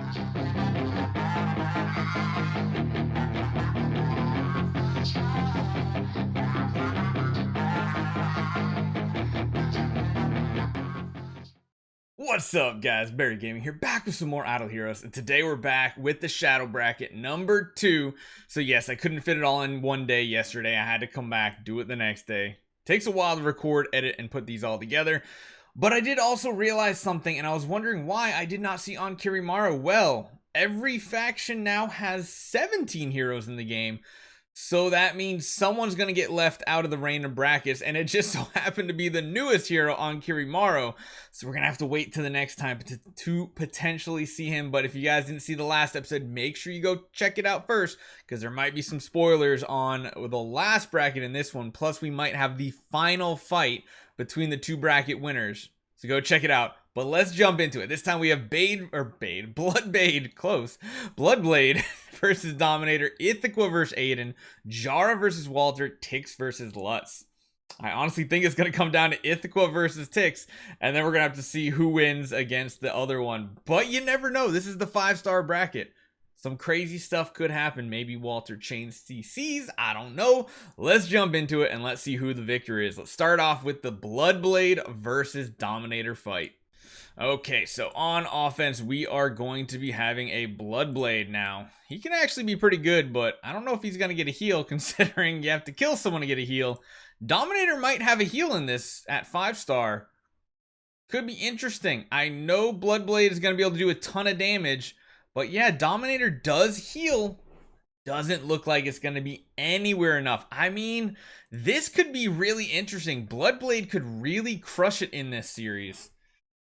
What's up, guys? Barry Gaming here, back with some more Idle Heroes, and today we're back with the Shadow Bracket number 2. So yes, I couldn't fit it all in one day yesterday. I had to come back, do it the next day. Takes a while to record, edit, and put these all together. But I did also realize something, and I was wondering why I did not see on Kirimaro. Well, every faction now has 17 heroes in the game. So that means someone's going to get left out of the random brackets, and it just so happened to be the newest hero on Kirimaro. So we're going to have to wait till the next time to potentially see him. But if you guys didn't see the last episode, make sure you go check it out first, because there might be some spoilers on the last bracket in this one. Plus, we might have the final fight between the two bracket winners. So go check it out. But let's jump into it. This time we have Bloodblade versus Dominator, Ithaca versus Aiden, Jara versus Walter, Tix versus Lutz. I honestly think it's going to come down to Ithaca versus Tix, and then we're going to have to see who wins against the other one. But you never know. This is the 5-star bracket. Some crazy stuff could happen. Maybe Walter chains CCs. I don't know. Let's jump into it and let's see who the victor is. Let's start off with the Bloodblade versus Dominator fight. Okay, so on offense, we are going to be having a Bloodblade now. He can actually be pretty good, but I don't know if he's going to get a heal, considering you have to kill someone to get a heal. Dominator might have a heal in this at 5-star. Could be interesting. I know Bloodblade is going to be able to do a ton of damage, but yeah, Dominator does heal. Doesn't look like it's going to be anywhere enough. I mean, this could be really interesting. Bloodblade could really crush it in this series.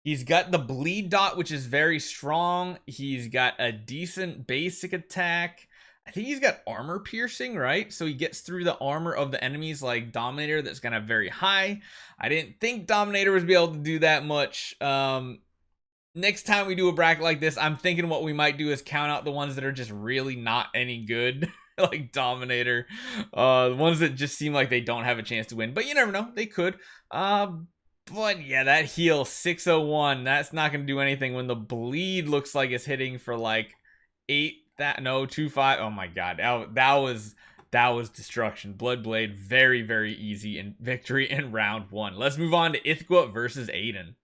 He's got the bleed dot, which is very strong. He's got a decent basic attack. I think he's got armor piercing, right? So he gets through the armor of the enemies like Dominator, that's going to have very high. I didn't think Dominator was be able to do that much. Next time we do a bracket like this, I'm thinking what we might do is count out the ones that are just really not any good. Like Dominator. The ones that just seem like they don't have a chance to win. But you never know. They could. But yeah, that heal 601, that's not going to do anything when the bleed looks like it's hitting for like 25. Oh my god, that was destruction. Bloodblade, very, very easy in victory in round 1. Let's move on to Ithaca versus Aiden.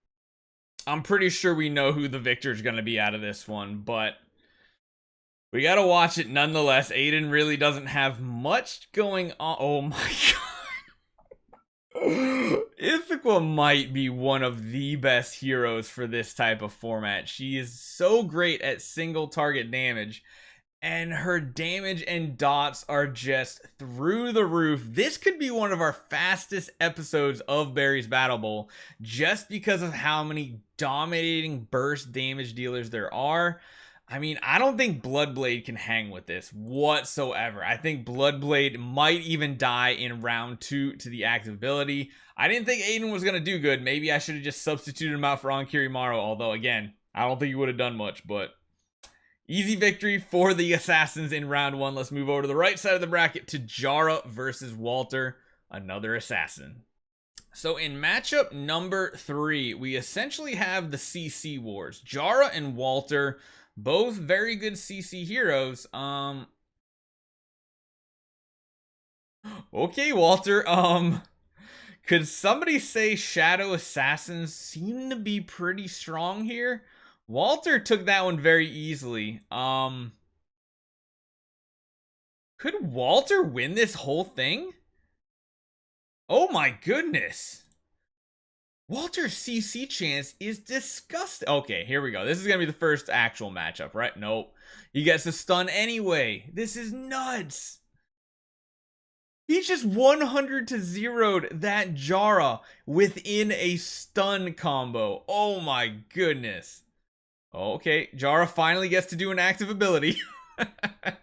I'm pretty sure we know who the victor is going to be out of this one, but we got to watch it nonetheless. Aiden really doesn't have much going on. Oh my god. Ithaca might be one of the best heroes for this type of format. She is so great at single target damage, and her damage and dots are just through the roof. This could be one of our fastest episodes of Barry's Battle Bowl, just because of how many dominating burst damage dealers there are. I mean, I don't think Bloodblade can hang with this whatsoever. I think Bloodblade might even die in round 2 to the active ability. I didn't think Aiden was going to do good. Maybe I should have just substituted him out for Kirimaro, although, again, I don't think he would have done much, but easy victory for the Assassins in round 1. Let's move over to the right side of the bracket to Jara versus Walter, another Assassin. So in matchup number 3, we essentially have the CC Wars. Jara and Walter, both very good CC heroes. Okay, Walter. Could somebody say Shadow Assassins seem to be pretty strong here? Walter took that one very easily. Could Walter win this whole thing? Oh my goodness. Walter's CC chance is disgusting. Okay, here we go. This is going to be the first actual matchup, right? Nope. He gets a stun anyway. This is nuts. He just 100 to 0'd that Jara within a stun combo. Oh my goodness. Okay, Jara finally gets to do an active ability.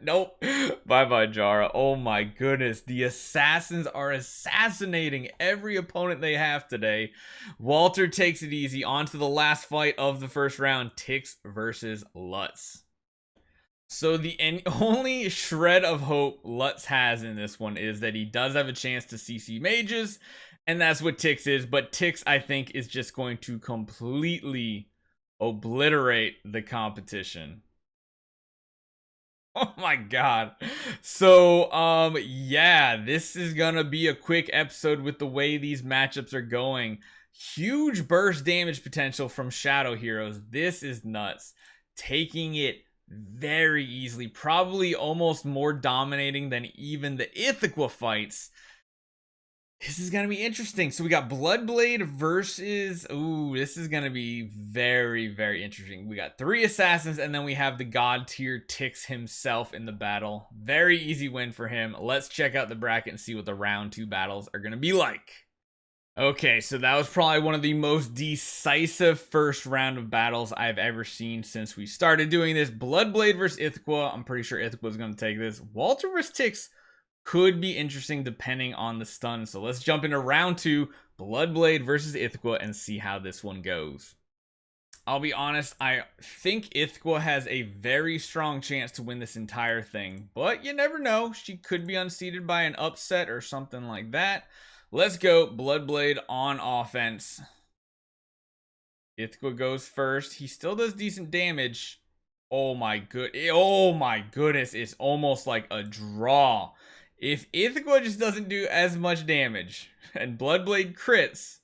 Nope. Bye-bye, Jara. Oh my goodness. The Assassins are assassinating every opponent they have today. Walter takes it easy. On to the last fight of the first round. Tix versus Lutz. So the only shred of hope Lutz has in this one is that he does have a chance to CC mages. And that's what Tix is. But Tix, I think, is just going to completely obliterate the competition. Oh my god. So, yeah, this is gonna be a quick episode with the way these matchups are going. Huge burst damage potential from Shadow Heroes. This is nuts. Taking it very easily. Probably almost more dominating than even the Ithaca fights. This is going to be interesting. So we got Bloodblade versus... Ooh, this is going to be very, very interesting. We got 3 assassins, and then we have the god tier Tix himself in the battle. Very easy win for him. Let's check out the bracket and see what the round 2 battles are going to be like. Okay, so that was probably one of the most decisive first round of battles I've ever seen since we started doing this. Bloodblade versus Ithaca. I'm pretty sure Ithaca is going to take this. Walter versus Tix could be interesting depending on the stun. So let's jump into round 2, Bloodblade versus Ithaca, and see how this one goes. I'll be honest, I think Ithaca has a very strong chance to win this entire thing, but you never know. She could be unseated by an upset or something like that. Let's go. Bloodblade on offense. Ithaca goes first. He still does decent damage. Oh my goodness, it's almost like a draw. If Ithaca just doesn't do as much damage and Bloodblade crits,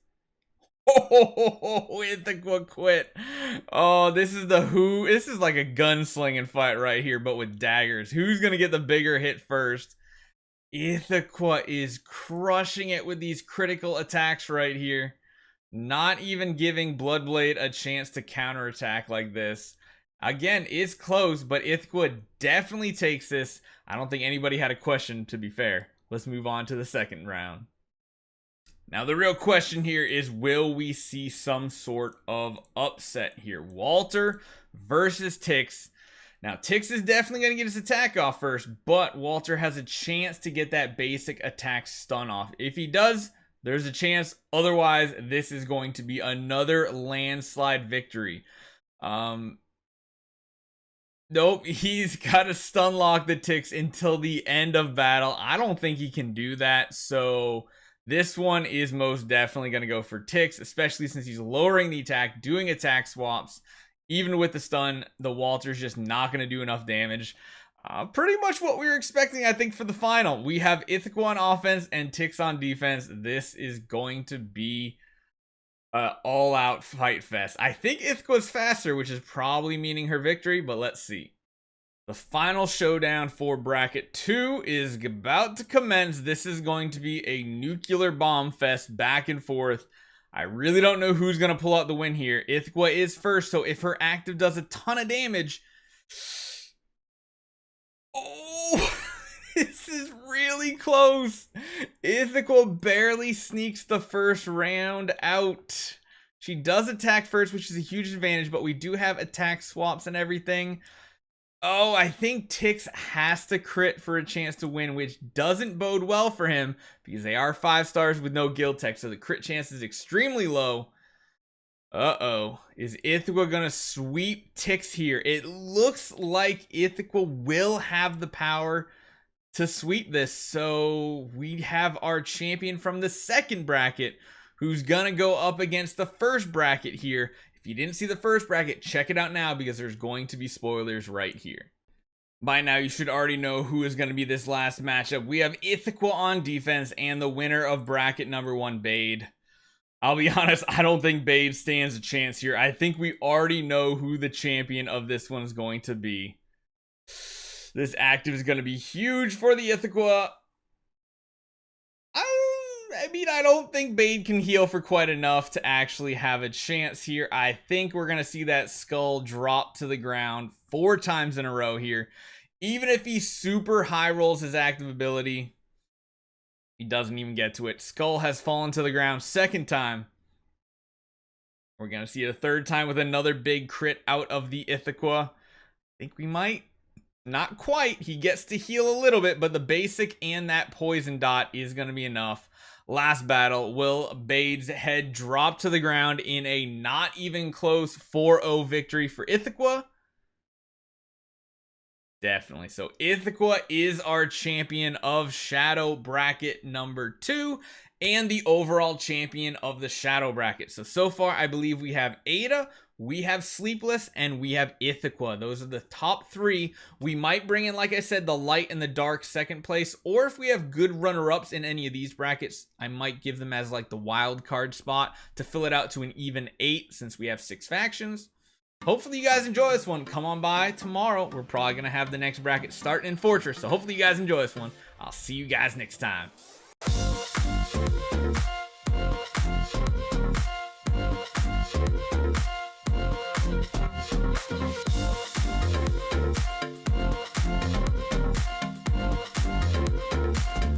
oh, Ithaca quit. Oh, this is this is like a gunslinging fight right here, but with daggers. Who's gonna get the bigger hit first? Ithaca is crushing it with these critical attacks right here. Not even giving Bloodblade a chance to counterattack like this. Again, it's close, but Ithaca definitely takes this. I don't think anybody had a question, to be fair. Let's move on to the second round. Now, the real question here is, will we see some sort of upset here? Walter versus Tix. Now, Tix is definitely going to get his attack off first, but Walter has a chance to get that basic attack stun off. If he does, there's a chance. Otherwise, this is going to be another landslide victory. Nope, he's got to stun lock the Tix until the end of battle. I don't think he can do that, so this one is most definitely going to go for Tix, especially since he's lowering the attack, doing attack swaps. Even with the stun, the Walter's just not going to do enough damage. Pretty much what we were expecting, I think, for the final. We have Ithaca on offense and Tix on defense. This is going to be all-out fight fest. I think Ithaca's faster, which is probably meaning her victory, but let's see. The final showdown for bracket 2 is about to commence. This is going to be a nuclear bomb fest back and forth. I really don't know who's going to pull out the win here. Ithaca is first, so if her active does a ton of damage... Oh, this is really close. Ithaca barely sneaks the first round out. She does attack first, which is a huge advantage, but we do have attack swaps and everything. Oh, I think Tix has to crit for a chance to win, which doesn't bode well for him because they are 5 stars with no guild tech, so the crit chance is extremely low. Uh-oh. Is Ithaca gonna sweep Tix here? It looks like Ithaca will have the power to sweep this, so we have our champion from the second bracket who's gonna go up against the first bracket here. If you didn't see the first bracket, check it out now because there's going to be spoilers right here. By now, you should already know who is going to be this last matchup. We have Ithaca on defense and the winner of bracket number 1, Bade. I'll be honest, I don't think Bade stands a chance here. I think we already know who the champion of this one is going to be. This active is going to be huge for the Ithaca. I mean, I don't think Bade can heal for quite enough to actually have a chance here. I think we're going to see that skull drop to the ground 4 times in a row here. Even if he super high rolls his active ability, he doesn't even get to it. Skull has fallen to the ground 2nd time. We're going to see it a 3rd time with another big crit out of the Ithaca. I think we might. Not quite. He gets to heal a little bit, but the basic and that poison dot is going to be enough. Last battle, will Bade's head drop to the ground in a not even close 4-0 victory for Ithaca? Definitely. So Ithaca is our champion of Shadow bracket number 2 and the overall champion of the Shadow bracket. So far, I believe we have Ada, we have Sleepless, and we have Ithaca. Those are the top 3. We might bring in, like I said, the Light and the Dark second place, or if we have good runner-ups in any of these brackets, I might give them as like the wild card spot to fill it out to an even 8 since we have 6 factions. Hopefully you guys enjoy this one. Come on by tomorrow. We're probably going to have the next bracket starting in Fortress, so hopefully you guys enjoy this one. I'll see you guys next time.